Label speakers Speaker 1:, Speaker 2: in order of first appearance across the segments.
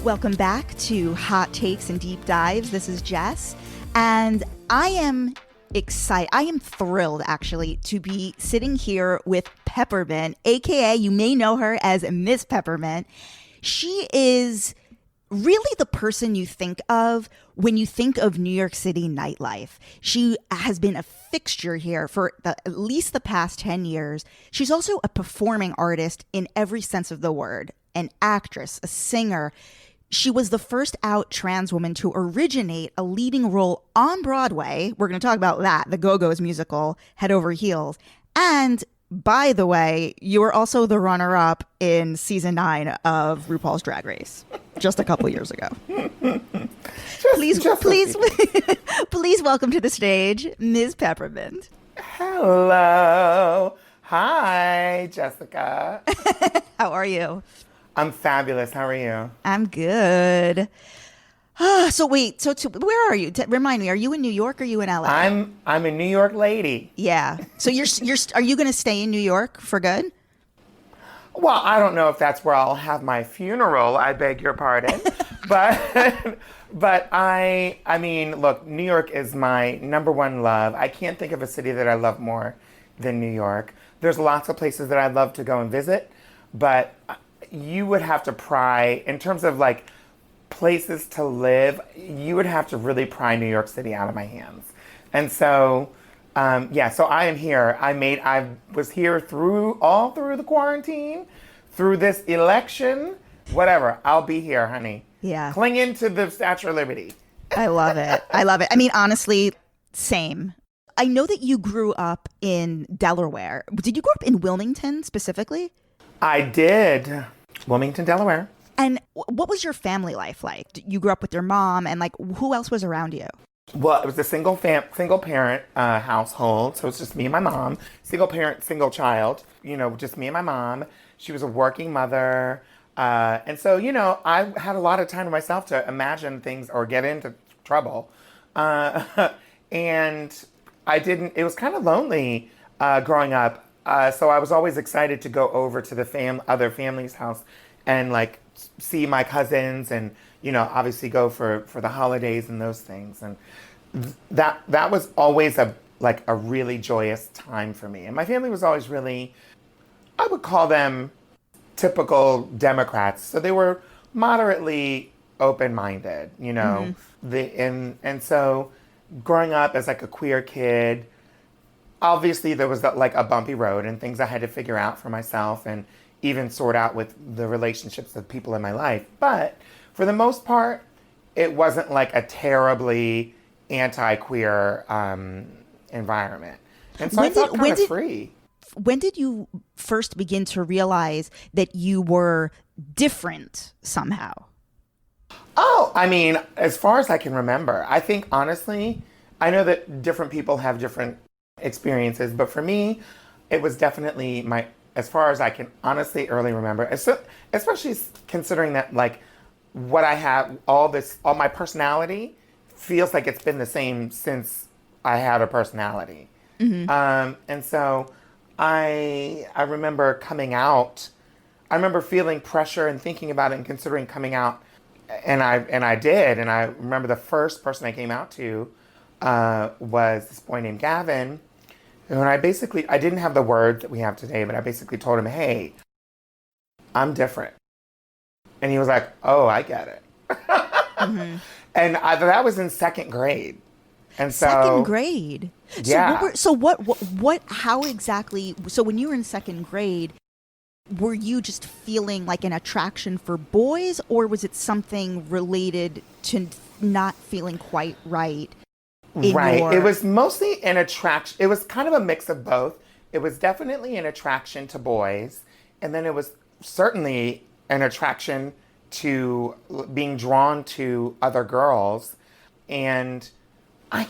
Speaker 1: Welcome back to Hot Takes and Deep Dives. This is Jess, and I am excited. I am thrilled, actually, to be sitting here with Peppermint, aka you may know her as Miss Peppermint. She is really the person you think of when you think of New York City nightlife. She has been a fixture here for at least the past 10 years. She's also a performing artist in every sense of the word, an actress, a singer. She was the first out trans woman to originate a leading role on Broadway. We're going to talk about that, the Go-Go's musical, Head Over Heels. And by the way, you were also the runner-up in season 9 of RuPaul's Drag Race just a couple years ago. Please welcome to the stage, Ms. Peppermint.
Speaker 2: Hello. Hi, Jessica.
Speaker 1: How are you?
Speaker 2: I'm fabulous. How are you?
Speaker 1: I'm good. So where are you? Remind me, are you in New York or are you in LA?
Speaker 2: I'm a New York lady.
Speaker 1: Yeah. So are you going to stay in New York for good?
Speaker 2: Well, I don't know if that's where I'll have my funeral. I beg your pardon. but I mean, look, New York is my number one love. I can't think of a city that I love more than New York. There's lots of places that I'd love to go and visit, but you would have to pry in terms of like places to live. You would have to really pry New York City out of my hands. And so, so I am here. I was here through the quarantine, through this election, whatever. I'll be here, honey.
Speaker 1: Yeah.
Speaker 2: Clinging to the Statue of Liberty.
Speaker 1: I love it. I mean, honestly, same. I know that you grew up in Delaware. Did you grow up in Wilmington specifically?
Speaker 2: I did. Wilmington, Delaware.
Speaker 1: And what was your family life like? You grew up with your mom, and like, who else was around you?
Speaker 2: Well, it was a single parent household, so it's just me and my mom. Single parent, single child. Just me and my mom. She was a working mother, and so I had a lot of time to myself to imagine things or get into trouble, and I didn't. It was kind of lonely growing up. So I was always excited to go over to the other family's house and like see my cousins and, obviously go for the holidays and those things. And that was always a really joyous time for me. And my family was always really, I would call them typical Democrats. So they were moderately open-minded, Mm-hmm. And so growing up as like a queer kid, obviously, there was a bumpy road and things I had to figure out for myself and even sort out with the relationships of people in my life. But for the most part, it wasn't like a terribly anti-queer environment. And so I felt kind of free.
Speaker 1: When did you first begin to realize that you were different somehow?
Speaker 2: Oh, I mean, as far as I can remember, I think, honestly, I know that different people have different experiences, but for me, it was definitely as far as I can honestly early remember, especially considering that like what I have, all my personality feels like it's been the same since I had a personality. Mm-hmm. And so I remember coming out. I remember feeling pressure and thinking about it and considering coming out, and I did. And I remember the first person I came out to was this boy named Gavin. And I didn't have the word that we have today, but I basically told him, hey, I'm different. And he was like, oh, I get it. Mm-hmm. And that was in second grade. And so
Speaker 1: second grade.
Speaker 2: Yeah.
Speaker 1: So how exactly, so when you were in second grade, were you just feeling like an attraction for boys, or was it something related to not feeling quite right?
Speaker 2: Right. It was mostly an attraction. It was kind of a mix of both. It was definitely an attraction to boys. And then it was certainly an attraction to being drawn to other girls. And I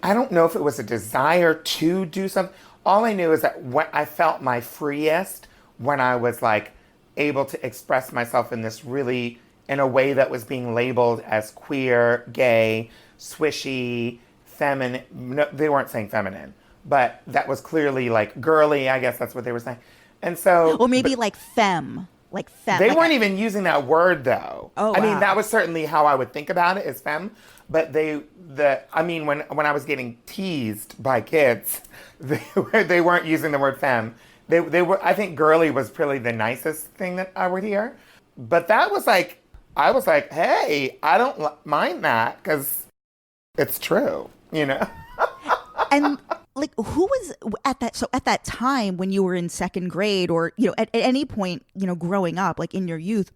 Speaker 2: don't know if it was a desire to do something. All I knew is that when I felt my freest when I was like able to express myself in a way that was being labeled as queer, gay, swishy, feminine. No, they weren't saying feminine, but that was clearly like girly. I guess that's what they were saying. And so,
Speaker 1: or maybe like femme. like femme.
Speaker 2: They
Speaker 1: like
Speaker 2: weren't even using that word though.
Speaker 1: Oh,
Speaker 2: I mean,
Speaker 1: wow.
Speaker 2: that was certainly how I would think about it as femme. But when I was getting teased by kids, they weren't using the word femme. They were. I think girly was probably the nicest thing that I would hear. But that was like, I was like, hey, I don't mind that because it's true, you know.
Speaker 1: And like, who was at that time when you were in second grade, or at any point growing up, like in your youth,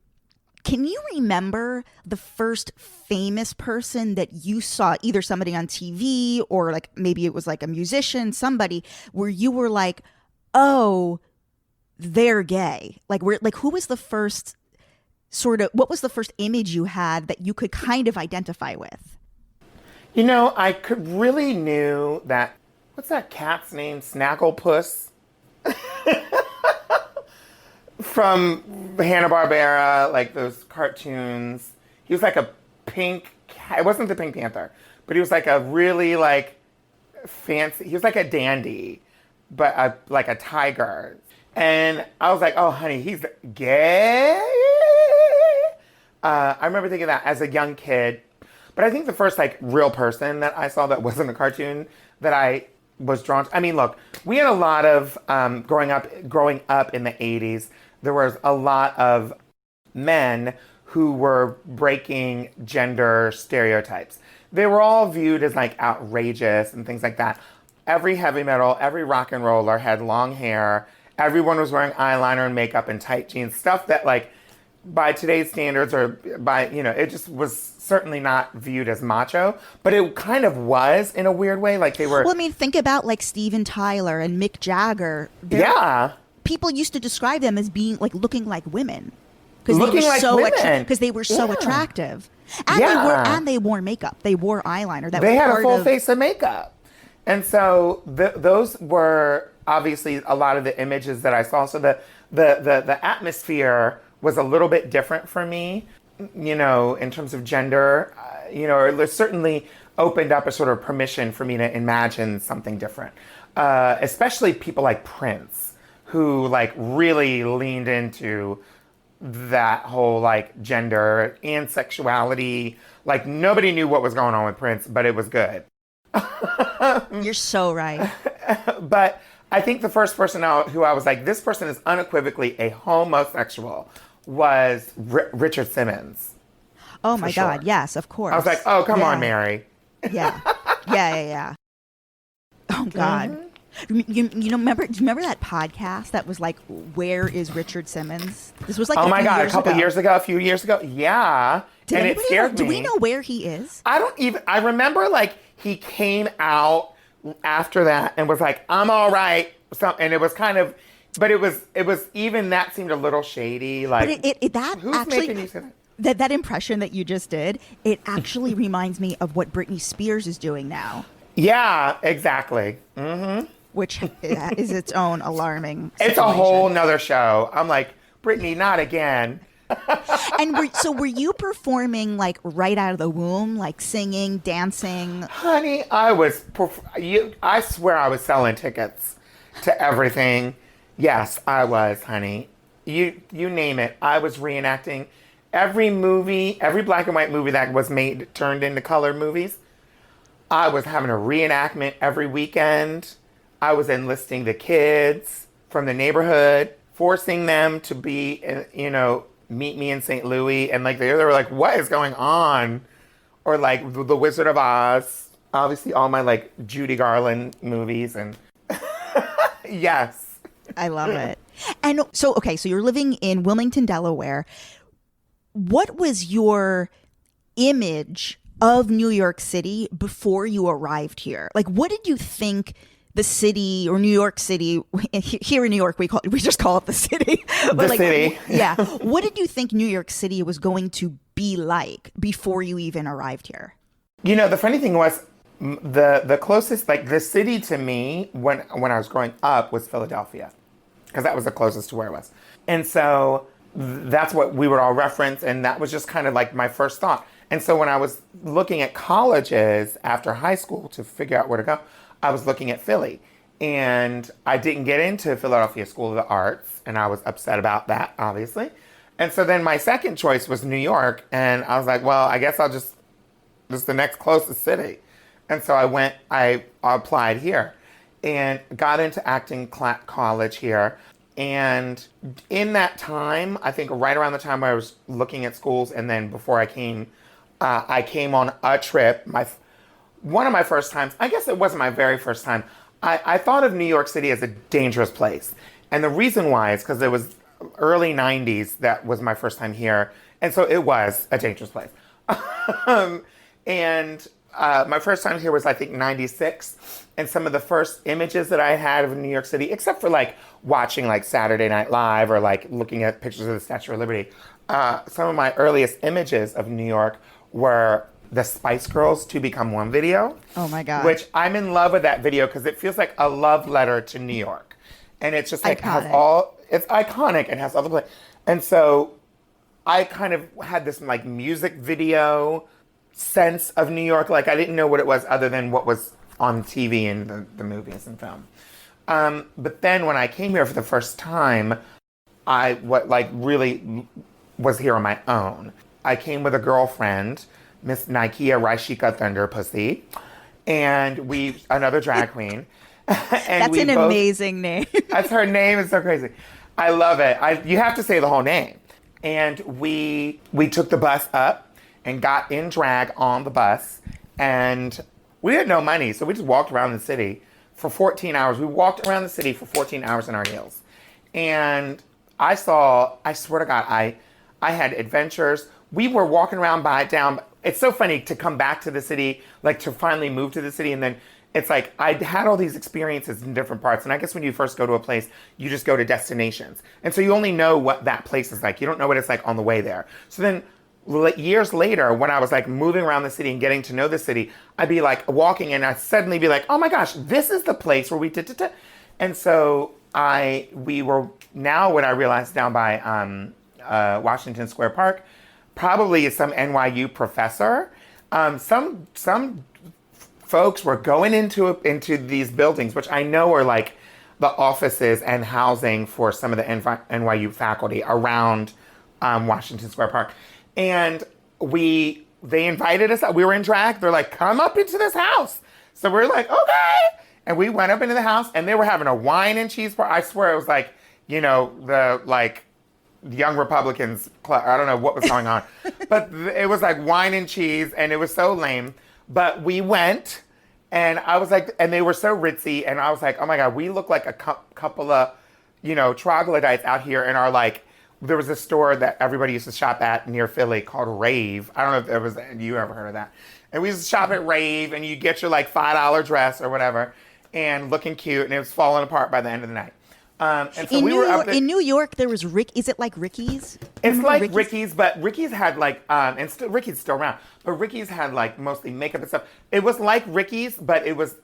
Speaker 1: can you remember the first famous person that you saw, either somebody on TV or like maybe it was like a musician, somebody where you were like, oh, they're gay? Like, who was the first what was the first image you had that you could kind of identify with?
Speaker 2: I could really knew that, what's that cat's name? Snagglepuss? From Hanna-Barbera, like those cartoons. He was like a pink cat. It wasn't the Pink Panther, but he was like a really like fancy, he was like a dandy, but like a tiger. And I was like, oh honey, he's gay? I remember thinking that as a young kid. But I think the first like real person that I saw that wasn't a cartoon that I was drawn to. I mean, look, we had a lot of growing up in the 80s. There was a lot of men who were breaking gender stereotypes. They were all viewed as like outrageous and things like that. Every heavy metal, every rock and roller had long hair. Everyone was wearing eyeliner and makeup and tight jeans, stuff that like by today's standards or by, it just was certainly not viewed as macho, but it kind of was in a weird way. Like they were.
Speaker 1: Well, I mean, think about like Steven Tyler and Mick Jagger.
Speaker 2: Yeah.
Speaker 1: People used to describe them as being like looking like women because they were so attractive, and they wore makeup. They wore eyeliner.
Speaker 2: They had a full face of makeup, and so those were obviously a lot of the images that I saw. So the atmosphere was a little bit different for me, in terms of gender. It certainly opened up a sort of permission for me to imagine something different, especially people like Prince, who like really leaned into that whole like gender and sexuality. Like nobody knew what was going on with Prince, but it was good.
Speaker 1: You're so right.
Speaker 2: But I think the first person who I was like, this person is unequivocally a homosexual was Richard Simmons.
Speaker 1: Oh my God. Yes, of course.
Speaker 2: I was like, oh, come on, Mary.
Speaker 1: Yeah. Yeah. Oh God. Mm-hmm. Do you remember that podcast that was like, Where is Richard Simmons? This was like,
Speaker 2: oh my God, a few years ago. Yeah. And it scared me.
Speaker 1: Do we know where he is?
Speaker 2: I remember like he came out after that and was like, I'm all right. And it was kind of, but it was even that seemed a little shady. Like,
Speaker 1: but
Speaker 2: who's
Speaker 1: actually,
Speaker 2: making you say that?
Speaker 1: That impression that you just did, it actually reminds me of what Britney Spears is doing now.
Speaker 2: Yeah, exactly. Mm-hmm.
Speaker 1: Which is its own alarming situation.
Speaker 2: It's a whole nother show. I'm like, Britney, not again.
Speaker 1: And were you performing like right out of the womb, like singing, dancing?
Speaker 2: Honey, I swear I was selling tickets to everything. Yes, I was, honey. You name it. I was reenacting every movie, every black and white movie that was turned into color movies. I was having a reenactment every weekend. I was enlisting the kids from the neighborhood, forcing them to be, meet me in St. Louis. And like, they were like, what is going on? Or like The Wizard of Oz. Obviously all my like Judy Garland movies. And yes.
Speaker 1: I love it. And so you're living in Wilmington, Delaware. What was your image of New York City before you arrived here? Like, what did you think the city, or New York City, here in New York, we just call it the city.
Speaker 2: The city.
Speaker 1: Yeah. What did you think New York City was going to be like before you even arrived here?
Speaker 2: The funny thing was the closest, like the city to me when I was growing up was Philadelphia, because that was the closest to where I was. And so that's what we would all reference. And that was just kind of like my first thought. And so when I was looking at colleges after high school to figure out where to go, I was looking at Philly. And I didn't get into Philadelphia School of the Arts, and I was upset about that, obviously. And so then my second choice was New York, and I was like, well, I guess this is the next closest city. And so I applied here and got into acting college here. And in that time, I think right around the time I was looking at schools, and then before I came on a trip. One of my first times, I guess it wasn't my very first time, I thought of New York City as a dangerous place. And the reason why is because it was early 90s. That was my first time here. And so it was a dangerous place. And my first time here was, I think, 96. And some of the first images that I had of New York City, except for like watching like Saturday Night Live or like looking at pictures of the Statue of Liberty, some of my earliest images of New York were the Spice Girls To Become One video.
Speaker 1: Oh my God.
Speaker 2: Which I'm in love with that video because it feels like a love letter to New York. And it's just like, it's iconic and has all the play. And so I kind of had this like music video sense of New York. Like I didn't know what it was other than what was on TV and the movies and film. But then when I came here for the first time, really was here on my own. I came with a girlfriend, Miss Nikia Raishika Thunder Pussy, and another drag queen.
Speaker 1: And That's an amazing name.
Speaker 2: That's her name. It's so crazy. I love it. You have to say the whole name. And we took the bus up and got in drag on the bus. And we had no money, so we just walked around the city for 14 hours. We walked around the city for 14 hours in our heels. And I swear to God, I had adventures. We were walking around down. It's so funny to come back to the city, like to finally move to the city. And then it's like, I had all these experiences in different parts. And I guess when you first go to a place, you just go to destinations. And so you only know what that place is like. You don't know what it's like on the way there. So then years later, when I was like moving around the city and getting to know the city, I'd be like walking and I'd suddenly be like, oh my gosh, this is the place where we did. And so when I realized down by Washington Square Park, probably some NYU professor. Some folks were going into these buildings, which I know are like the offices and housing for some of the NYU faculty around Washington Square Park. And they invited us up. We were in drag. They're like, come up into this house. So we're like, okay. And we went up into the house and they were having a wine and cheese party. I swear it was like, the like Young Republicans club. I don't know what was going on, but it was like wine and cheese and it was so lame. But we went and I was like, and they were so ritzy. And I was like, oh my God, we look like a couple of, troglodytes out here in our like, there was a store that everybody used to shop at near Philly called Rave. I don't know if you ever heard of that. And we used to shop at Rave and you get your like $5 dress or whatever and looking cute and it was falling apart by the end of the night. And so in
Speaker 1: New York, there was is it like Ricky's?
Speaker 2: It's like Ricky's, but Ricky's had like, Ricky's still around, but Ricky's had like mostly makeup and stuff. It was like Ricky's, but it was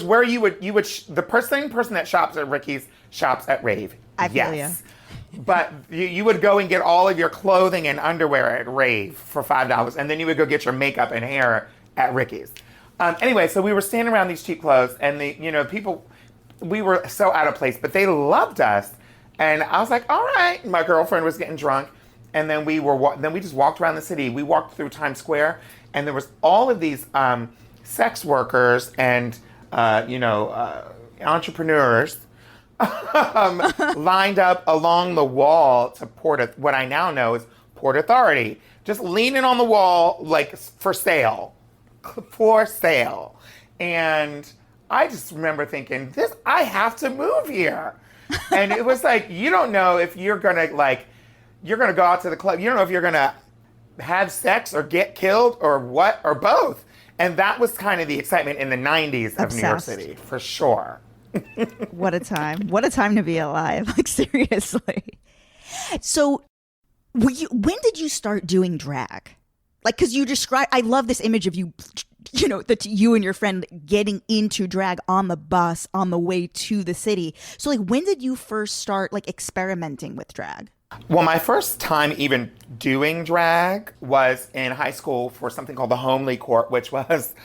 Speaker 2: where you would, the same person that shops at Ricky's shops at Rave.
Speaker 1: I feel you.
Speaker 2: But you would go and get all of your clothing and underwear at Rave for $5, and then you would go get your makeup and hair at Ricky's. Anyway, so we were standing around these cheap clothes, and people, we were so out of place, but they loved us. And I was like, all right. My girlfriend was getting drunk, and then we just walked around the city. We walked through Times Square, and there was all of these sex workers and entrepreneurs lined up along the wall to what I now know is Port Authority, just leaning on the wall like for sale. And I just remember thinking, I have to move here. And it was like, you don't know if you're gonna go out to the club. You don't know if you're gonna have sex or get killed or what, or both. And that was kind of the excitement in the 90s of New York City, for sure.
Speaker 1: What a time. What a time to be alive. Like, seriously. So when did you start doing drag? Like, because I love this image of you, that you and your friend getting into drag on the bus on the way to the city. So like, when did you first start like experimenting with drag?
Speaker 2: Well, my first time even doing drag was in high school for something called the Homely Court, which was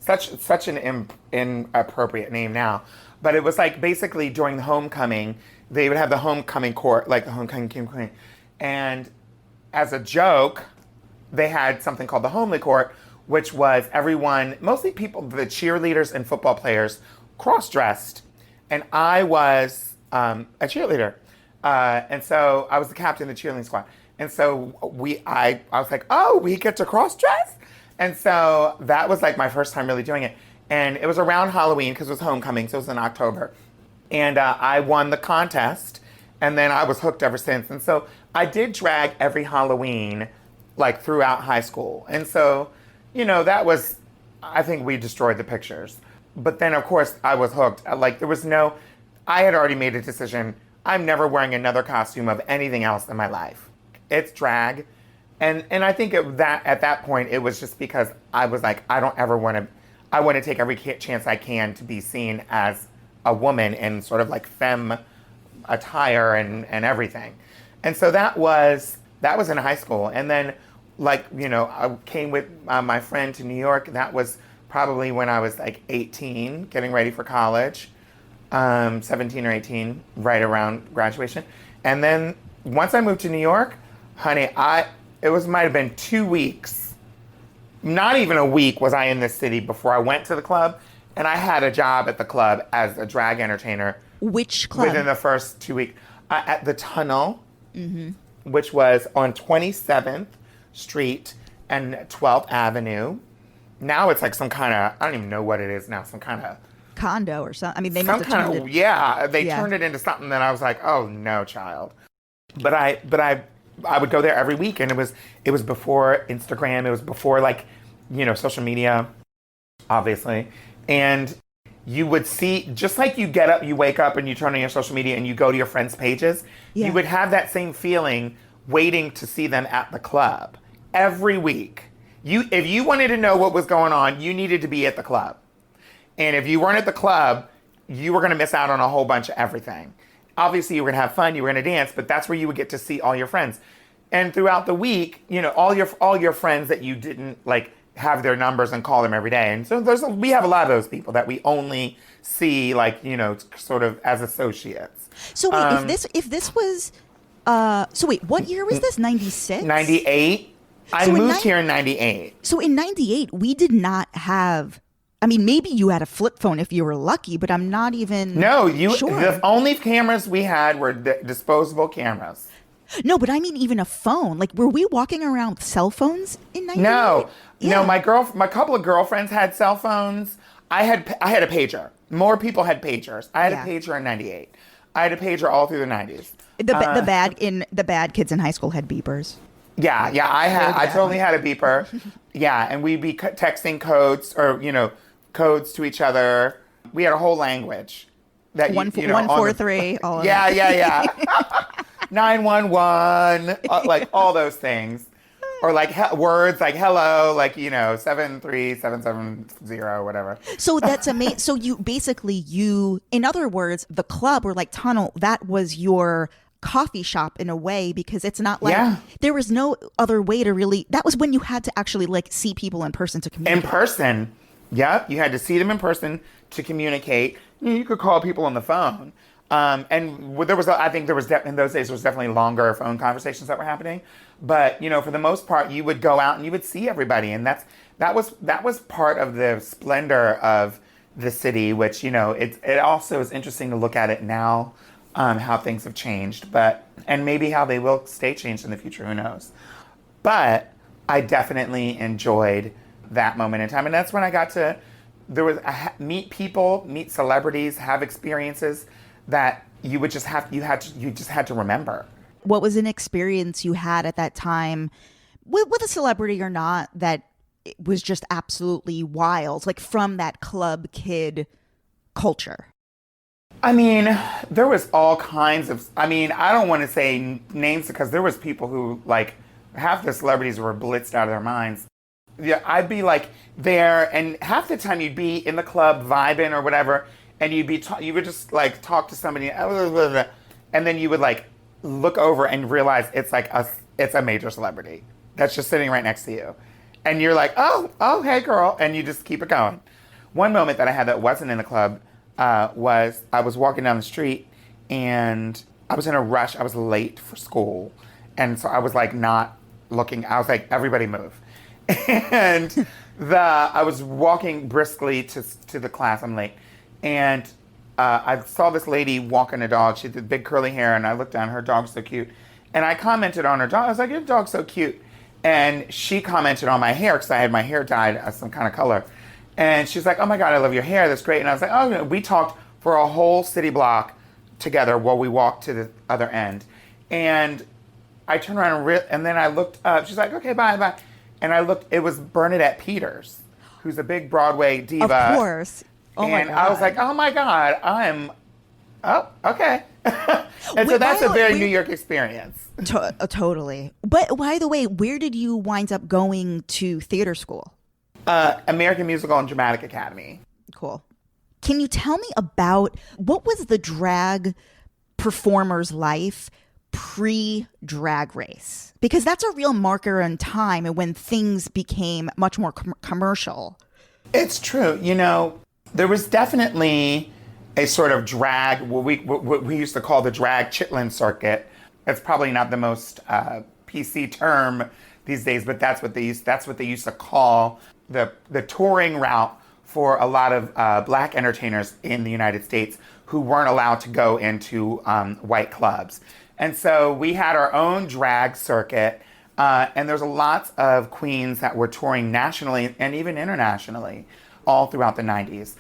Speaker 2: such an inappropriate name now. But it was like basically during the homecoming, they would have the homecoming court, like the homecoming queen. And as a joke, they had something called the homely court, which was everyone, mostly people, the cheerleaders and football players, cross-dressed. And I was a cheerleader. And so I was the captain of the cheerleading squad. And so I was like, oh, we get to cross-dress? And so that was like my first time really doing it. And it was around Halloween because it was homecoming, so it was in October. And I won the contest, and then I was hooked ever since. And so I did drag every Halloween, like throughout high school. And so, that was, I think we destroyed the pictures. But then, of course, I was hooked. Like, I had already made a decision. I'm never wearing another costume of anything else in my life. It's drag. And I think at that point, it was just because I was like, I want to take every chance I can to be seen as a woman in sort of like femme attire and everything. And so that was in high school. And then I came with my friend to New York. That was probably when I was like 18, getting ready for college, 17 or 18, right around graduation. And then once I moved to New York, honey, might have been 2 weeks, not even a week was I in this city before I went to the club. And I had a job at the club as a drag entertainer.
Speaker 1: Which club?
Speaker 2: Within the first 2 weeks. At the Tunnel, which was on 27th Street and 12th Avenue. Now it's like some kind of, I don't even know what it is now, some kind of
Speaker 1: condo or something. I mean, they must have turned it.
Speaker 2: They turned it into something that I was like, oh no, child. But I would go there every week, and it was before Instagram, it was before social media, obviously. And you would see, just like you get up, you wake up and you turn on your social media and you go to your friends' pages, you would have that same feeling waiting to see them at the club every week. If you wanted to know what was going on, you needed to be at the club. And if you weren't at the club, you were going to miss out on a whole bunch of everything. Obviously, you were going to have fun, you were going to dance, but that's where you would get to see all your friends. And throughout the week, all your friends that you didn't have their numbers and call them every day. And so we have a lot of those people that we only see sort of as associates.
Speaker 1: So wait, if this was what year was this? 96?
Speaker 2: 98. I moved here in 98.
Speaker 1: So in 98, we did not have, I mean, maybe you had a flip phone if you were lucky, but I'm not even sure.
Speaker 2: The only cameras we had were disposable cameras.
Speaker 1: No, but I mean even a phone. Like, were we walking around with cell phones in 98?
Speaker 2: No. Yeah. No, my couple of girlfriends had cell phones. I had a pager. More people had pagers. I had a pager in 98. I had a pager all through the 90s.
Speaker 1: The bad kids in high school had beepers.
Speaker 2: Yeah, I totally had a beeper. Yeah, and we'd be texting codes or codes to each other. We had a whole language that
Speaker 1: 143. All of
Speaker 2: yeah. 911, all those things, or words like hello, 73770, whatever.
Speaker 1: So that's amazing. So in other words, the club or Tunnel, that was your coffee shop in a way, because it's not there was no other way to really, that was when you had to actually see people in person to communicate.
Speaker 2: In person. Yep. You had to see them in person to communicate. You could call people on the phone. And in those days, there was definitely longer phone conversations that were happening. But, for the most part, you would go out and you would see everybody. And that was part of the splendor of the city, which, it also is interesting to look at it now, how things have changed, and maybe how they will stay changed in the future, who knows. But I definitely enjoyed that moment in time. And that's when I got to, meet people, meet celebrities, have experiences that you just had to remember.
Speaker 1: What was an experience you had at that time with a celebrity or not that was just absolutely wild, from that club kid culture?
Speaker 2: I mean, there was all kinds of, I don't want to say names because there was people who half the celebrities were blitzed out of their minds. Yeah, I'd be there, and half the time you'd be in the club vibing or whatever, and you would just talk to somebody, and then you would look over and realize it's a major celebrity that's just sitting right next to you, and you're oh hey girl, and you just keep it going. one moment that I had that wasn't in the club was I was walking down the street and I was in a rush. I was late for school. And so I was like not looking. I was like, everybody move. And I was walking briskly to the class. I'm late. And I saw this lady walking a dog. She had big curly hair, and I looked down. Her dog's so cute. And I commented on her dog. I was like, your dog's so cute. And she commented on my hair because I had my hair dyed some kind of color. And she's like, oh my God, I love your hair. That's great. And I was like, oh, no. We talked for a whole city block together while we walked to the other end. And I turned around and then I looked up. She's like, okay, bye, bye. And I looked, it was Bernadette Peters, who's a big Broadway diva.
Speaker 1: Of course. Oh
Speaker 2: and
Speaker 1: my God.
Speaker 2: I was like, oh my God, oh, okay. And so that's a very New York experience.
Speaker 1: Totally. But by the way, where did you wind up going to theater school?
Speaker 2: American Musical and Dramatic Academy.
Speaker 1: Cool. Can you tell me about what was the drag performer's life pre-Drag Race? Because that's a real marker in time and when things became much more commercial.
Speaker 2: It's true. You know, there was definitely a sort of drag, what we used to call the drag chitlin circuit. It's probably not the most PC term these days, but that's what they used to call the touring route for a lot of black entertainers in the United States who weren't allowed to go into white clubs. And so we had our own drag circuit, and there's lots of queens that were touring nationally and even internationally all throughout the 90s.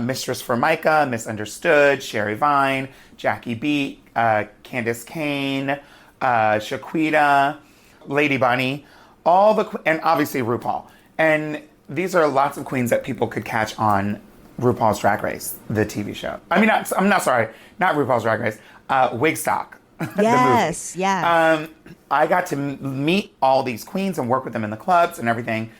Speaker 2: Mistress Formica, Misunderstood, Sherry Vine, Jackie Beat, Candace Kane, Shaquita, Lady Bunny, and obviously RuPaul. And these are lots of queens that people could catch on RuPaul's Drag Race, the TV show. I mean, not RuPaul's Drag Race, Wigstock.
Speaker 1: Yes, yes.
Speaker 2: I got to meet all these queens and work with them in the clubs and everything.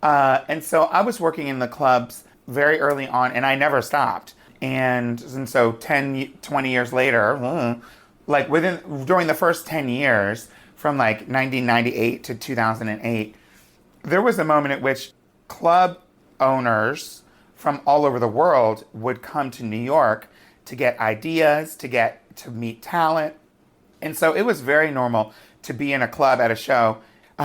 Speaker 2: And so I was working in the clubs very early on, and I never stopped. And so 10, 20 years later, during the first 10 years, from like 1998 to 2008, there was a moment at which club owners from all over the world would come to New York to get ideas, to meet talent. And so it was very normal to be in a club at a show.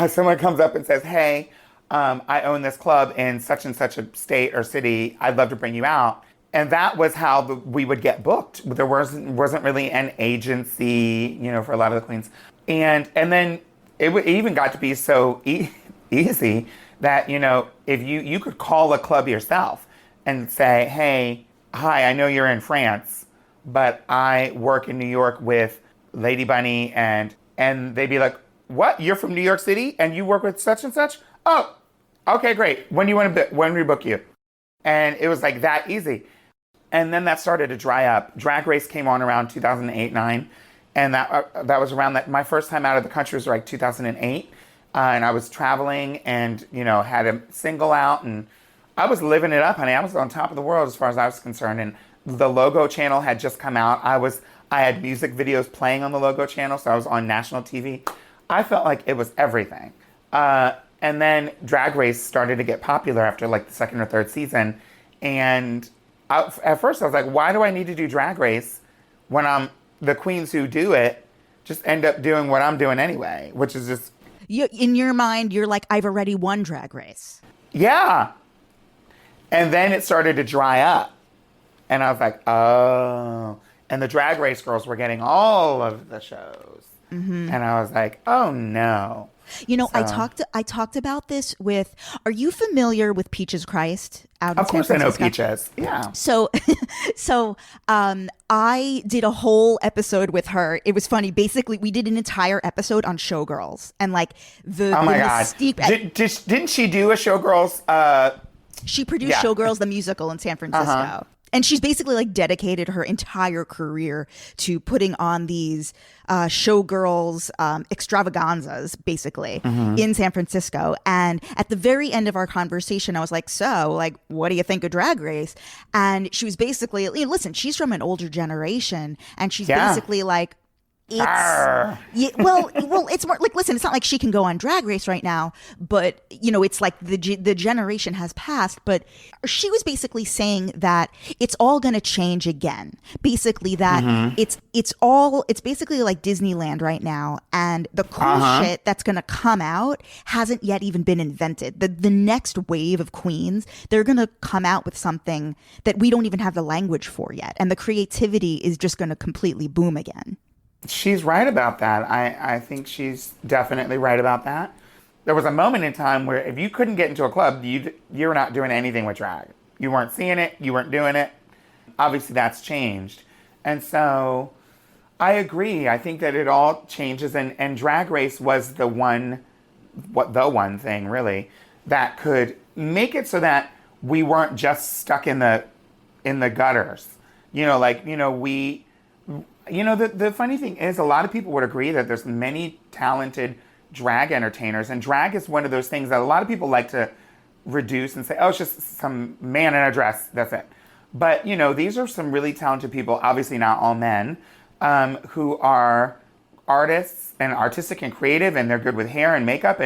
Speaker 2: Someone comes up and says, hey, I own this club in such and such a state or city. I'd love to bring you out. And that was how we would get booked. There wasn't really an agency, for a lot of the queens. And then it even got to be so easy that, if you could call a club yourself and say, hey, hi, I know you're in France, but I work in New York with Lady Bunny, and they'd be like, what? You're from New York City and you work with such and such? Oh, okay, great. When do we book you? And it was like that easy. And then that started to dry up. Drag Race came on around 2008-9. And that was around that. My first time out of the country was like 2008. And I was traveling and, had a single out, and I was living it up, honey. I was on top of the world as far as I was concerned. And the Logo channel had just come out. I had music videos playing on the Logo channel, so I was on national TV. I felt like it was everything. And then Drag Race started to get popular after like the second or third season. And at first I was like, why do I need to do Drag Race when the queens who do it just end up doing what I'm doing anyway, which is just...
Speaker 1: In your mind, you're like, I've already won Drag Race.
Speaker 2: Yeah. And then it started to dry up. And I was like, oh. And the Drag Race girls were getting all of the shows. Mm-hmm. And I was like, oh no.
Speaker 1: I talked about this with, are you familiar with Peaches Christ out in San Francisco?
Speaker 2: Of course I know Peaches. Yeah.
Speaker 1: So I did a whole episode with her. It was funny. Basically, we did an entire episode on Showgirls and like the mystique.
Speaker 2: Didn't she do a Showgirls?
Speaker 1: She produced Showgirls, the musical in San Francisco. Uh-huh. And she's basically like dedicated her entire career to putting on these showgirls extravaganzas, basically, in San Francisco. And at the very end of our conversation, I was like, so, like, what do you think of Drag Race? And she was basically, listen, she's from an older generation. And she's basically like, it's well, it's more like, listen, it's not like she can go on Drag Race right now, but it's like the generation has passed. But she was basically saying that it's all going to change again. Basically, that it's basically like Disneyland right now, and the cool shit that's going to come out hasn't yet even been invented. The next wave of queens, they're going to come out with something that we don't even have the language for yet, and the creativity is just going to completely boom again.
Speaker 2: She's right about that. I think she's definitely right about that. There was a moment in time where if you couldn't get into a club, you're not doing anything with drag. You weren't seeing it. You weren't doing it. Obviously, that's changed. And so I agree. I think that it all changes. And Drag Race was the one thing, really, that could make it so that we weren't just stuck in the gutters. The funny thing is, a lot of people would agree that there's many talented drag entertainers, and drag is one of those things that a lot of people like to reduce and say, oh, it's just some man in a dress, that's it. But, these are some really talented people, obviously not all men, who are artists and artistic and creative, and they're good with hair and makeup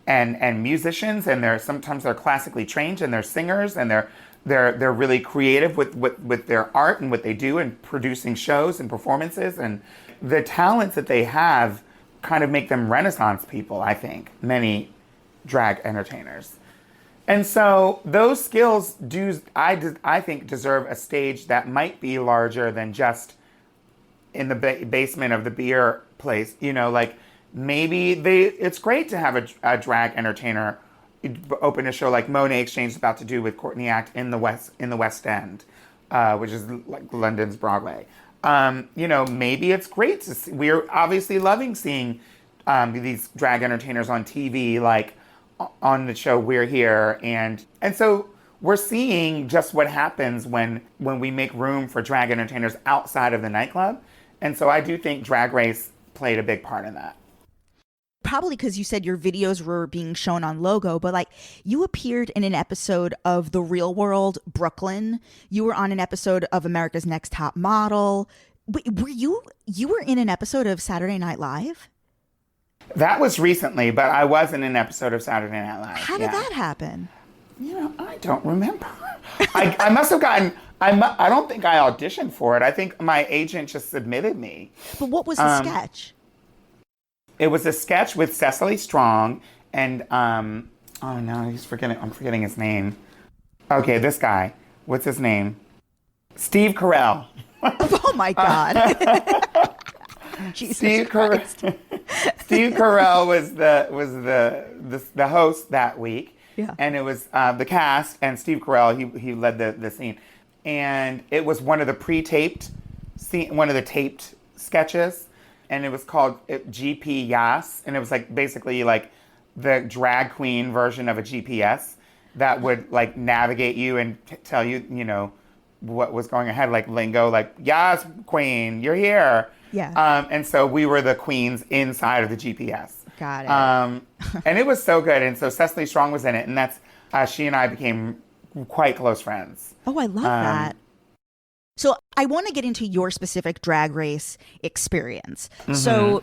Speaker 2: and musicians, and sometimes they're classically trained, and they're singers, and they're really creative with their art and what they do and producing shows and performances. And the talents that they have kind of make them Renaissance people, I think, many drag entertainers. And so those skills I think deserve a stage that might be larger than just in the basement of the beer place. Maybe it's great to have a drag entertainer open a show like Monet Exchange is about to do with Courtney Act in the West End, which is like London's Broadway. Maybe it's great to see. We're obviously loving seeing these drag entertainers on TV, like on the show We're Here, and so we're seeing just what happens when we make room for drag entertainers outside of the nightclub. And so I do think Drag Race played a big part in that.
Speaker 1: Probably because you said your videos were being shown on Logo, but like you appeared in an episode of The Real World Brooklyn. You were on an episode of America's Next Top Model. Were you were in an episode of Saturday Night Live?
Speaker 2: That was recently, but I was in an episode of Saturday Night Live.
Speaker 1: How did that happen?
Speaker 2: I don't remember. I must have gotten, I don't think I auditioned for it. I think my agent just submitted me.
Speaker 1: But what was the sketch?
Speaker 2: It was a sketch with Cecily Strong and, I'm forgetting his name. Okay, this guy. What's his name? Steve Carell.
Speaker 1: Oh my God.
Speaker 2: Steve Carell was the host that week.
Speaker 1: Yeah.
Speaker 2: And it was the cast and Steve Carell, he led the scene. And it was one of the taped sketches. And it was called GP Yas. And it was like basically like the drag queen version of a GPS that would like navigate you and tell you, what was going ahead, like lingo, like, Yas queen, you're here.
Speaker 1: Yeah.
Speaker 2: And so we were the queens inside of the GPS.
Speaker 1: Got it.
Speaker 2: And it was so good. And so Cecily Strong was in it. And that's, she and I became quite close friends.
Speaker 1: Oh, I love that. So I want to get into your specific Drag Race experience. Mm-hmm. So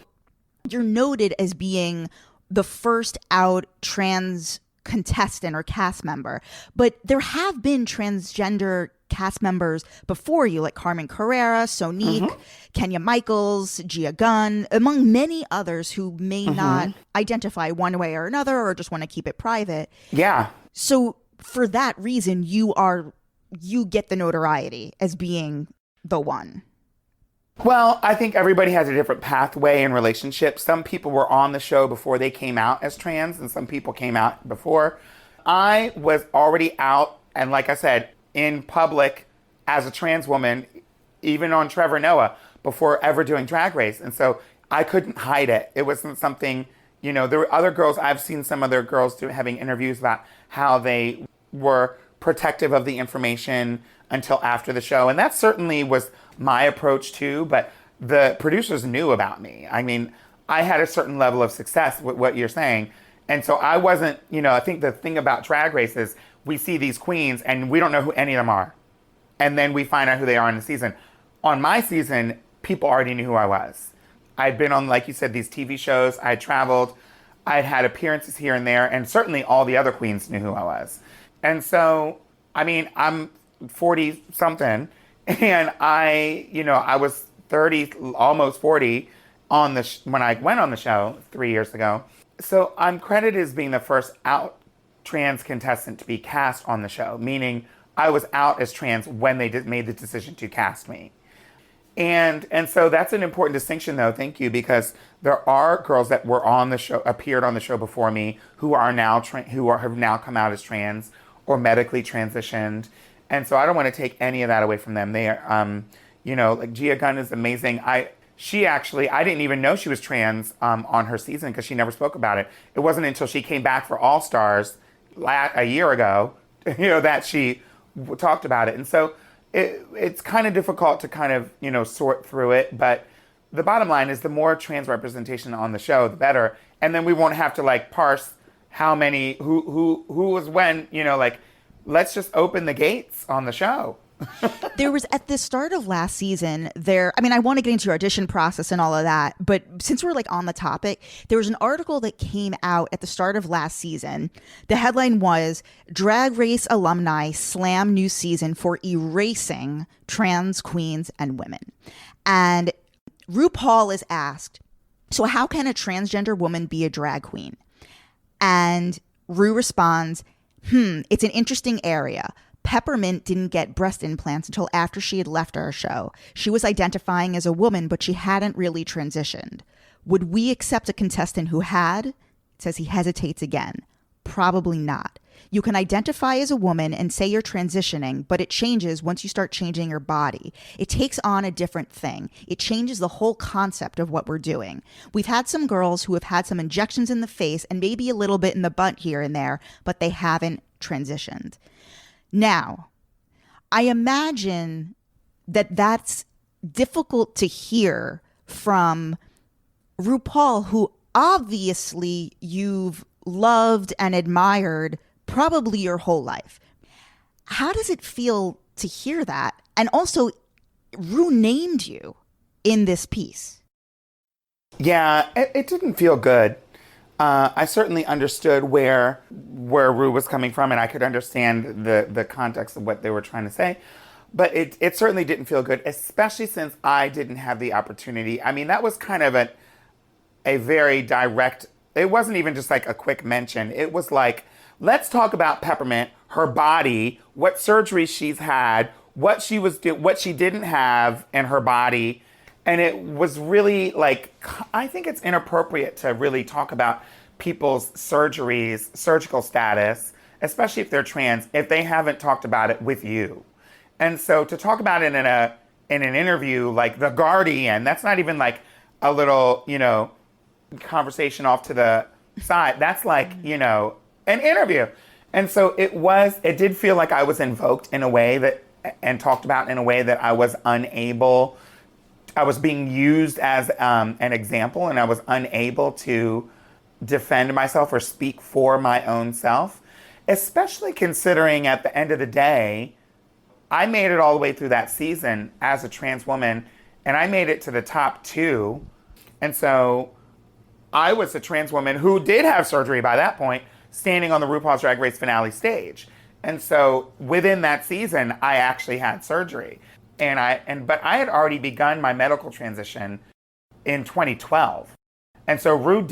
Speaker 1: you're noted as being the first out trans contestant or cast member, but there have been transgender cast members before you, like Carmen Carrera, Sonique, Kenya Michaels, Gia Gunn, among many others who may not identify one way or another or just want to keep it private.
Speaker 2: Yeah.
Speaker 1: So for that reason, you get the notoriety as being the one.
Speaker 2: Well, I think everybody has a different pathway in relationships. Some people were on the show before they came out as trans, and some people came out before. I was already out, and like I said, in public as a trans woman, even on Trevor Noah, before ever doing Drag Race. And so I couldn't hide it. It wasn't something, there were other girls, I've seen some other girls having interviews about how they were protective of the information until after the show. And that certainly was my approach too, but the producers knew about me. I mean, I had a certain level of success with what you're saying. And so I wasn't, I think the thing about Drag Race is we see these queens and we don't know who any of them are. And then we find out who they are in the season. On my season, people already knew who I was. I'd been on, like you said, these TV shows. I traveled. I'd had appearances here and there, and certainly all the other queens knew who I was. And so, I mean, I'm 40 something, and I was 30, almost 40 on when I went on the show 3 years ago. So I'm credited as being the first out trans contestant to be cast on the show, meaning I was out as trans when they made the decision to cast me. And so that's an important distinction, though. Thank you, because there are girls that were on the show, appeared on the show before me, who are now have now come out as trans or medically transitioned, and so I don't want to take any of that away from them. They are, like Gia Gunn is amazing. I didn't even know she was trans on her season because she never spoke about it. It wasn't until she came back for All Stars a year ago, that she talked about it, and so. It's kind of difficult to kind of, sort through it. But the bottom line is the more trans representation on the show, the better. And then we won't have to parse how many, who was when, let's just open the gates on the show.
Speaker 1: There was at the start of last season I want to get into your audition process and all of that, but since we're on the topic, there was an article that came out at the start of last season. The headline was Drag Race alumni slam new season for erasing trans queens and women. And RuPaul is asked, so how can a transgender woman be a drag queen? And Ru responds, it's an interesting area. Peppermint didn't get breast implants until after she had left our show. She was identifying as a woman, but she hadn't really transitioned. Would we accept a contestant who had? It says he hesitates again. Probably not. You can identify as a woman and say you're transitioning, but it changes once you start changing your body. It takes on a different thing. It changes the whole concept of what we're doing. We've had some girls who have had some injections in the face and maybe a little bit in the butt here and there, but they haven't transitioned. Now, I imagine that that's difficult to hear from RuPaul, who obviously you've loved and admired probably your whole life. How does it feel to hear that? And also, Ru named you in this piece.
Speaker 2: Yeah, it didn't feel good. I certainly understood where Ru was coming from, and I could understand the context of what they were trying to say. But it certainly didn't feel good, especially since I didn't have the opportunity. I mean, that was kind of a very direct, it wasn't even just a quick mention. It was let's talk about Peppermint, her body, what surgeries she's had, what she didn't have in her body. And it was really I think it's inappropriate to really talk about people's surgical status, especially if they're trans, if they haven't talked about it with you. And so to talk about it in an interview like The Guardian, that's not even a little, conversation off to the side. That's an interview. And so it did feel like I was invoked in a way and talked about in a way that I was unable. I was being used as an example, and I was unable to defend myself or speak for my own self, especially considering at the end of the day, I made it all the way through that season as a trans woman, and I made it to the top 2. And so I was a trans woman who did have surgery by that point, standing on the RuPaul's Drag Race finale stage. And so within that season, I actually had surgery. But I had already begun my medical transition in 2012. And so Ru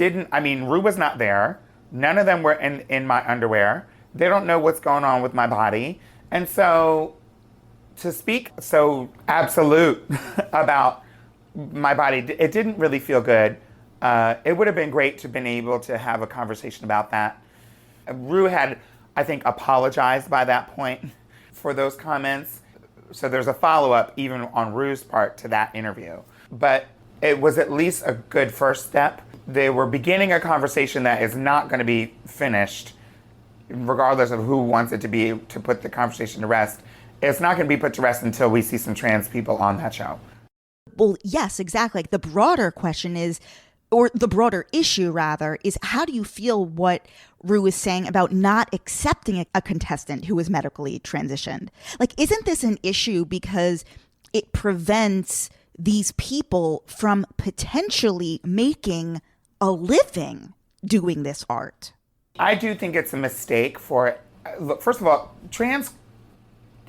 Speaker 2: was not there. None of them were in my underwear. They don't know what's going on with my body. And so to speak so absolute about my body, it didn't really feel good. It would have been great to have been able to have a conversation about that. Ru had, I think, apologized by that point for those comments. So there's a follow-up even on Ru's part to that interview. But it was at least a good first step. They were beginning a conversation that is not going to be finished, regardless of who wants it to be, to put the conversation to rest. It's not going to be put to rest until we see some trans people on that show.
Speaker 1: Well, yes, exactly. The broader question is, or the broader issue rather, is how do you feel what Ru is saying about not accepting a contestant who is medically transitioned? Isn't this an issue because it prevents these people from potentially making a living doing this art?
Speaker 2: I do think it's a mistake for, look, first of all, trans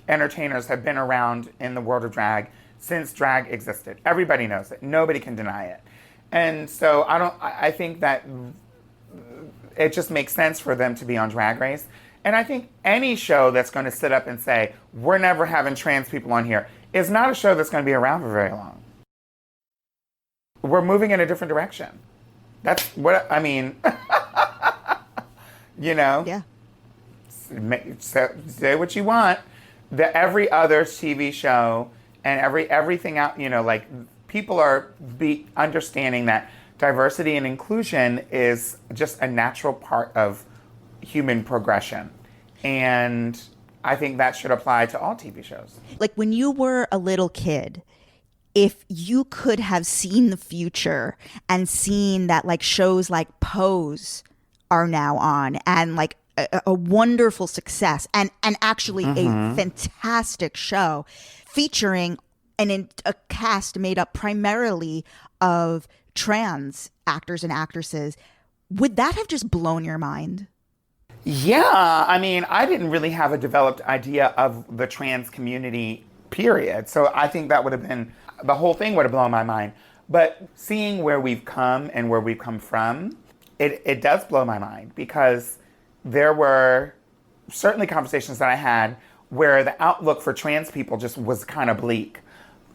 Speaker 2: entertainers have been around in the world of drag since drag existed. Everybody knows it. Nobody can deny it. And so I think that it just makes sense for them to be on Drag Race. And I think any show that's going to sit up and say, we're never having trans people on here, is not a show that's going to be around for very long. We're moving in a different direction. That's what, I mean, you know?
Speaker 1: Yeah.
Speaker 2: Say what you want. Every other TV show and everything out, you know, like, people are understanding that diversity and inclusion is just a natural part of human progression. And I think that should apply to all TV shows.
Speaker 1: Like, when you were a little kid, if you could have seen the future and seen that, like, shows like Pose are now on, and like a wonderful success, and actually a fantastic show featuring a cast made up primarily of trans actors and actresses, would that have just blown your mind?
Speaker 2: Yeah, I mean, I didn't really have a developed idea of the trans community, period. So I think that would have been, the whole thing would have blown my mind. But seeing where we've come and where we've come from, it does blow my mind, because there were certainly conversations that I had where the outlook for trans people just was kind of bleak,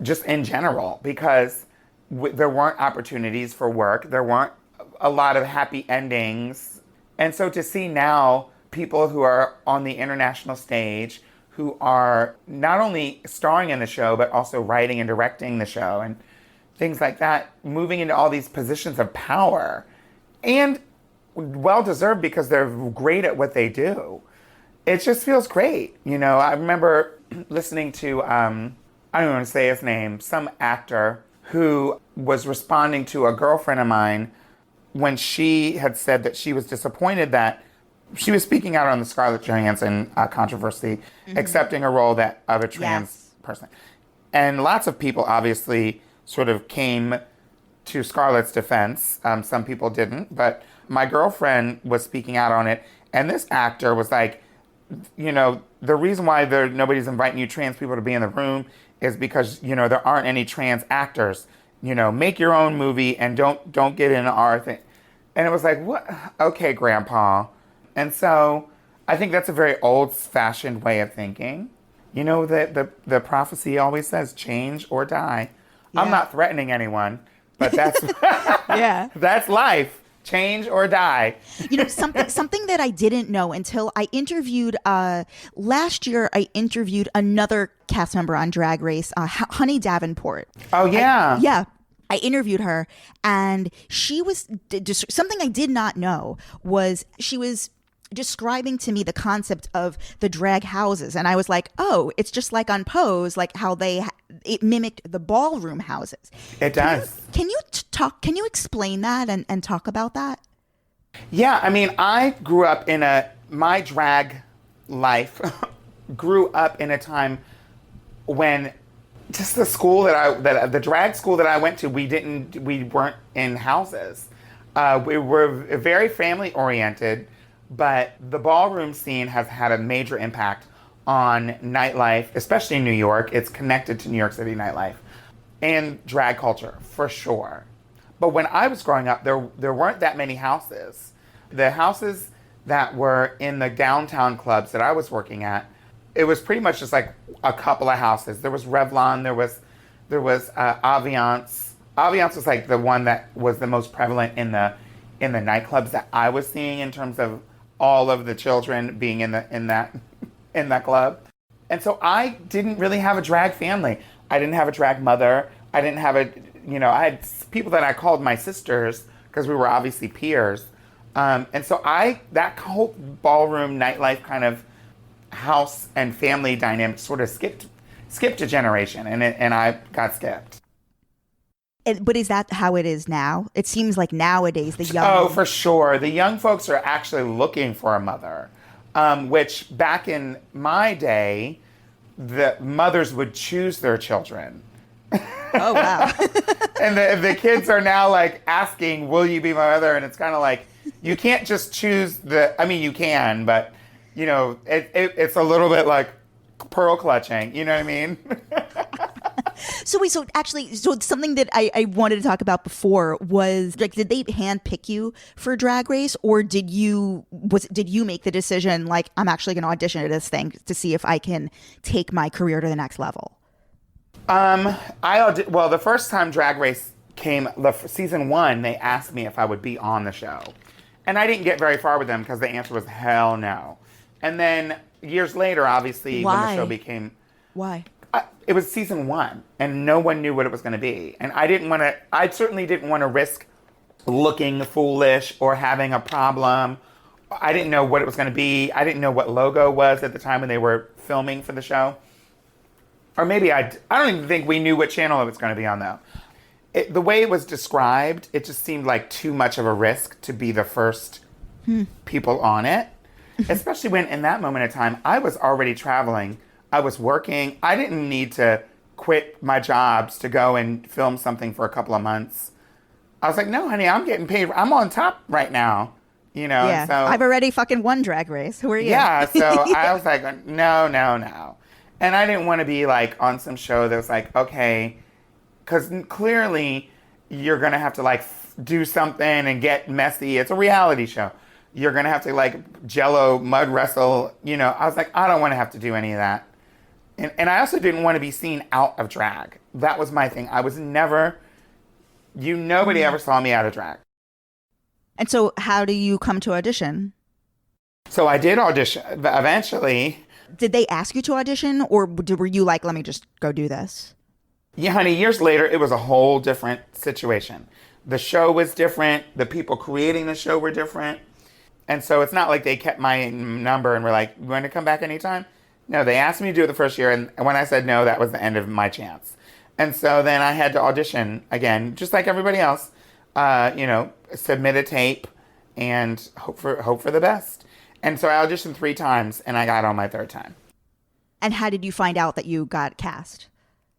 Speaker 2: just in general, because there weren't opportunities for work. There weren't a lot of happy endings. And so to see now people who are on the international stage, who are not only starring in the show, but also writing and directing the show and things like that, moving into all these positions of power, and well-deserved because they're great at what they do. It just feels great. You know, I remember listening to, I don't want to say his name, some actor who was responding to a girlfriend of mine when she had said that she was disappointed that she was speaking out on the Scarlett Johansson controversy, accepting a role of a trans person. And lots of people obviously sort of came to Scarlett's defense. Some people didn't, but my girlfriend was speaking out on it. And this actor was like, you know, the reason why nobody's inviting you trans people to be in the room is because, you know, there aren't any trans actors. You know, make your own movie and don't get into our thing. And it was like, what? Okay, Grandpa. And so I think that's a very old-fashioned way of thinking. You know, the prophecy always says, change or die. Yeah. I'm not threatening anyone, but that's that's life. Change or die.
Speaker 1: You know, something that I didn't know until I interviewed, last year I interviewed another cast member on Drag Race, Honey Davenport.
Speaker 2: Oh, yeah.
Speaker 1: I interviewed her, and she was something I did not know was she was describing to me the concept of the drag houses, and I was like, oh, it's just like on Pose, like how it mimicked the ballroom houses.
Speaker 2: It does.
Speaker 1: Can you explain that and talk about that?
Speaker 2: Yeah, I mean, I grew up my drag life grew up in a time when just the school the drag school that I went to, we weren't in houses. We were very family oriented, but the ballroom scene has had a major impact on nightlife, especially in New York. It's connected to New York City nightlife and drag culture for sure. But when I was growing up, there weren't that many houses. The houses that were in the downtown clubs that I was working at, it was pretty much just like a couple of houses. There was Revlon, there was Aviance. Aviance was like the one that was the most prevalent in the nightclubs that I was seeing, in terms of all of the children being in that club. And so I didn't really have a drag family. I didn't have a drag mother. I didn't have I had people that I called my sisters because we were obviously peers. And so that whole ballroom nightlife kind of house and family dynamic sort of skipped a generation, and I got skipped.
Speaker 1: But is that how it is now? It seems like nowadays the young...
Speaker 2: Oh, for sure. The young folks are actually looking for a mother, which back in my day, the mothers would choose their children.
Speaker 1: Oh, wow.
Speaker 2: And the kids are now like asking, will you be my mother? And it's kind of like, you can't just choose I mean, you can, but you know, it's a little bit like pearl clutching. You know what I mean?
Speaker 1: So wait, so actually, so something that I wanted to talk about before was like, did they handpick you for Drag Race, or did you make the decision like, I'm actually going to audition at this thing to see if I can take my career to the next level?
Speaker 2: Well, the first time Drag Race came, season 1, they asked me if I would be on the show, and I didn't get very far with them because the answer was hell no. And then years later, obviously, when the show became,
Speaker 1: why?
Speaker 2: It was season 1, and no one knew what it was going to be. And I certainly didn't want to risk looking foolish or having a problem. I didn't know what it was going to be. I didn't know what logo was at the time when they were filming for the show. Or maybe I don't even think we knew what channel it was going to be on, though. The way it was described, it just seemed like too much of a risk to be the first people on it. Especially when, in that moment of time, I was already traveling. I was working. I didn't need to quit my jobs to go and film something for a couple of months. I was like, no, honey, I'm getting paid. I'm on top right now. You know?
Speaker 1: Yeah.
Speaker 2: So,
Speaker 1: I've already fucking won Drag Race. Who are you?
Speaker 2: Yeah. So I was like, no. And I didn't want to be like on some show that was like, okay, because clearly you're going to have to like do something and get messy. It's a reality show. You're going to have to like Jello mud wrestle. You know, I was like, I don't want to have to do any of that. And I also didn't want to be seen out of drag. That was my thing. I was never, nobody ever saw me out of drag.
Speaker 1: And so how do you come to audition?
Speaker 2: So I did audition eventually.
Speaker 1: Did they ask you to audition, or were you like, let me just go do this?
Speaker 2: Yeah, honey, years later, it was a whole different situation. The show was different. The people creating the show were different. And so it's not like they kept my number and were like, you want to come back anytime? No, they asked me to do it the first year, and when I said no, that was the end of my chance. And so then I had to audition again, just like everybody else, submit a tape and hope for the best. And so I auditioned 3 times, and I got on my 3rd time.
Speaker 1: And how did you find out that you got cast?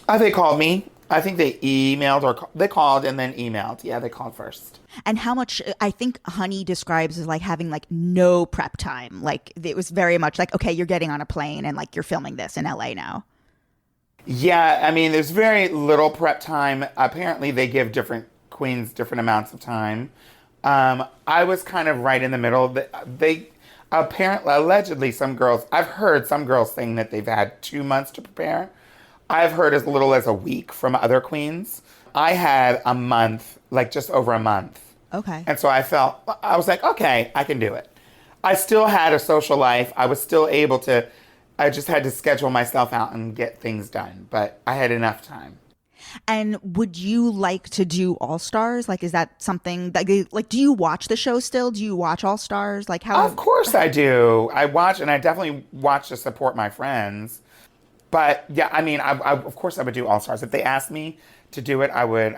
Speaker 2: They called me. I think they emailed or they called and then emailed. Yeah, they called first.
Speaker 1: And how much, I think Honey describes as like having like no prep time. Like it was very much like, okay, you're getting on a plane and like you're filming this in LA now.
Speaker 2: Yeah, I mean, there's very little prep time. Apparently they give different queens different amounts of time. I was kind of right in the middle. They apparently, allegedly, I've heard some girls saying that they've had 2 months to prepare. I've heard as little as a week from other queens. I had a month, like just over a month.
Speaker 1: Okay.
Speaker 2: And so I was like, okay, I can do it. I still had a social life. I was still able to, I just had to schedule myself out and get things done. But I had enough time.
Speaker 1: And would you like to do All Stars? Like, is that something that, like, do you watch the show still? Do you watch All Stars? Like, how?
Speaker 2: Of course I do. I watch, and I definitely watch to support my friends. But yeah, I mean, I of course I would do All Stars. If they asked me to do it, I would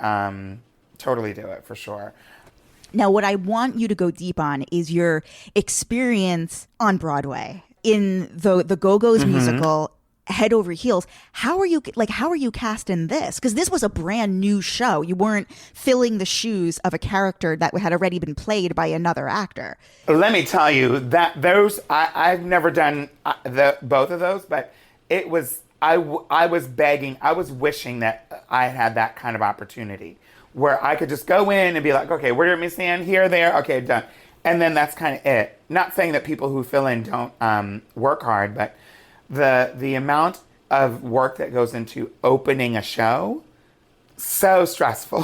Speaker 2: totally do it for sure.
Speaker 1: Now, what I want you to go deep on is your experience on Broadway in the Go-Go's musical Head Over Heels. How are you cast in this? Because this was a brand new show. You weren't filling the shoes of a character that had already been played by another actor.
Speaker 2: Let me tell you that I've never done both of those, but it was I was begging, I was wishing that I had that kind of opportunity where I could just go in and be like, okay, where do we stand? Here, there, okay, done. And then that's kind of it. Not saying that people who fill in don't work hard, but the amount of work that goes into opening a show, so stressful.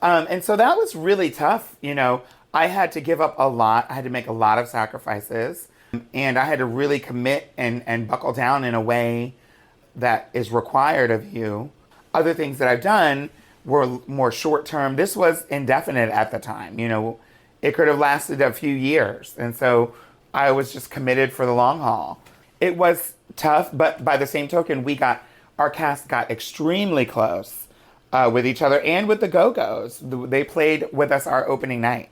Speaker 2: And so that was really tough. You know, I had to give up a lot. I had to make a lot of sacrifices. And I had to really commit and buckle down in a way that is required of you. Other things that I've done were more short-term. This was indefinite at the time. You know, it could have lasted a few years. And so I was just committed for the long haul. It was tough, but by the same token, our cast got extremely close with each other and with the Go-Go's. They played with us our opening night.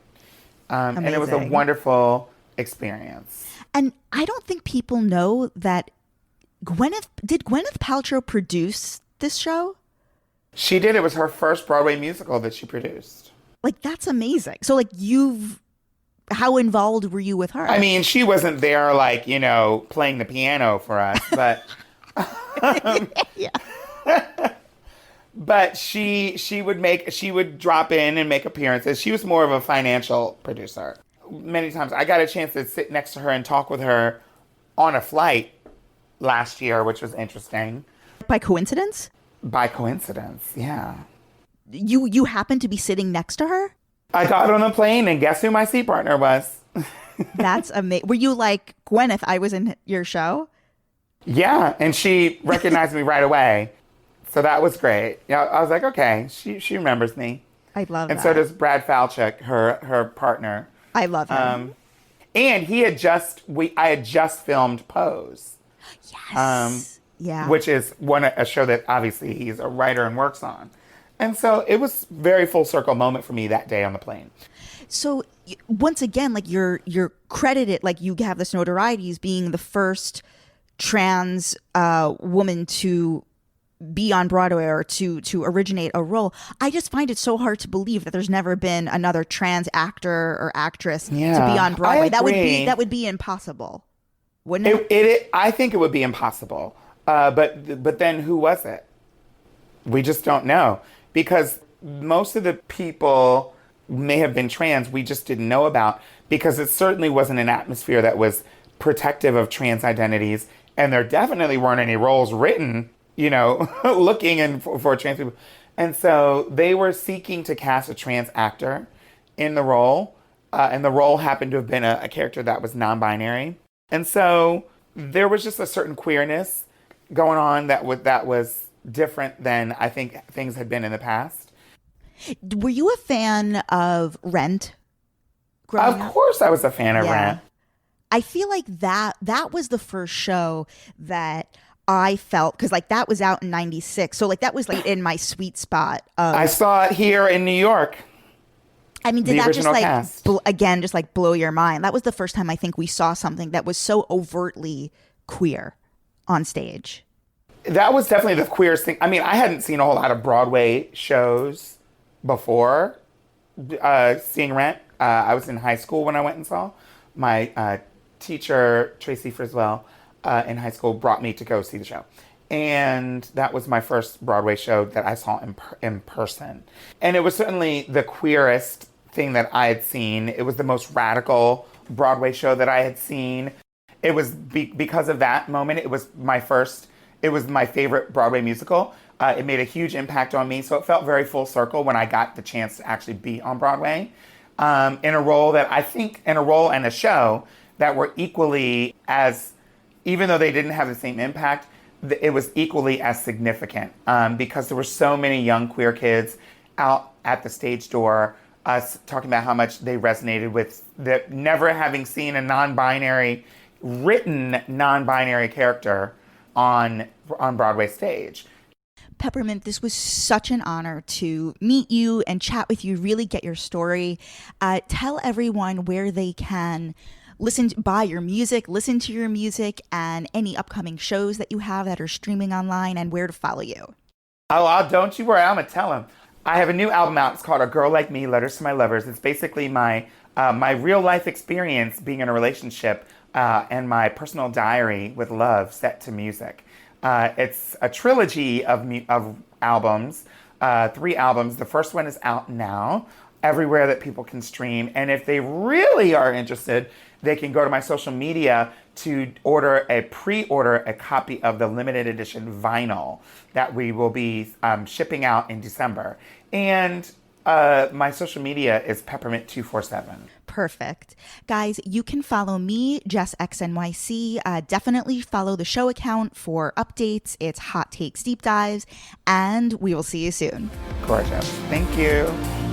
Speaker 2: And it was a wonderful experience.
Speaker 1: And I don't think people know that did Gwyneth Paltrow produce this show?
Speaker 2: She did. It was her first Broadway musical that she produced.
Speaker 1: Like, that's amazing. So, like, how involved were you with her?
Speaker 2: I mean, she wasn't there, like, playing the piano for us, but
Speaker 1: Yeah.
Speaker 2: but she would drop in and make appearances. She was more of a financial producer. Many times I got a chance to sit next to her and talk with her on a flight last year, which was interesting.
Speaker 1: By coincidence?
Speaker 2: By coincidence, yeah.
Speaker 1: You happened to be sitting next to her?
Speaker 2: I got on a plane and guess who my seat partner was?
Speaker 1: That's amazing. Were you like, Gwyneth, I was in your show?
Speaker 2: Yeah, and she recognized me right away. So that was great. Yeah, I was like, okay, she remembers me.
Speaker 1: I love
Speaker 2: and
Speaker 1: that.
Speaker 2: So does Brad Falchuk, her partner.
Speaker 1: I love him.
Speaker 2: And I had just filmed Pose.
Speaker 1: Yes. Yeah.
Speaker 2: Which is a show that obviously he's a writer and works on. And so it was very full circle moment for me that day on the plane.
Speaker 1: So once again, like you're credited, like you have this notoriety as being the first trans woman to be on Broadway or to originate a role. I just find it so hard to believe that there's never been another trans actor or actress to be on Broadway. That would be impossible, wouldn't it?
Speaker 2: I think it would be impossible. But then who was it? We just don't know, because most of the people may have been trans we just didn't know about, because it certainly wasn't an atmosphere that was protective of trans identities, and there definitely weren't any roles written, looking for trans people. And so they were seeking to cast a trans actor in the role, and the role happened to have been a character that was non-binary. And so there was just a certain queerness going on that was different than I think things had been in the past.
Speaker 1: Were you a fan of Rent growing up?
Speaker 2: Of course I was a fan of Rent.
Speaker 1: I feel like that was the first show that I felt, because like that was out in 96. So like that was like in my sweet spot.
Speaker 2: I saw it here in New York.
Speaker 1: I mean, did that just like,
Speaker 2: cast.
Speaker 1: Again, just like blow your mind? That was the first time I think we saw something that was so overtly queer on stage.
Speaker 2: That was definitely the queerest thing. I mean, I hadn't seen a whole lot of Broadway shows before seeing Rent. I was in high school when I went and saw. My teacher, Tracy Friswell, in high school brought me to go see the show. And that was my first Broadway show that I saw in person. And it was certainly the queerest thing that I had seen. It was the most radical Broadway show that I had seen. It was because of that moment, it was my favorite Broadway musical. It made a huge impact on me. So it felt very full circle when I got the chance to actually be on Broadway in a role and a show that were equally as, even though they didn't have the same impact, it was equally as significant because there were so many young queer kids out at the stage door talking about how much they resonated with never having seen a written non-binary character on Broadway stage.
Speaker 1: Peppermint, this was such an honor to meet you and chat with you, really get your story. Tell everyone where they can buy your music, listen to your music, and any upcoming shows that you have that are streaming online, and where to follow you.
Speaker 2: Oh, don't you worry, I'm going to tell them. I have a new album out. It's called A Girl Like Me, Letters to My Lovers. It's basically my real life experience being in a relationship and my personal diary with love set to music. It's a trilogy of albums, 3 albums. The first one is out now, everywhere that people can stream. And if they really are interested, they can go to my social media to pre-order a copy of the limited edition vinyl that we will be shipping out in December. And my social media is Peppermint247.
Speaker 1: Perfect. Guys, you can follow me, Jess XNYC. Definitely follow the show account for updates. It's Hot Takes Deep Dives, and we will see you soon.
Speaker 2: Gorgeous. Thank you.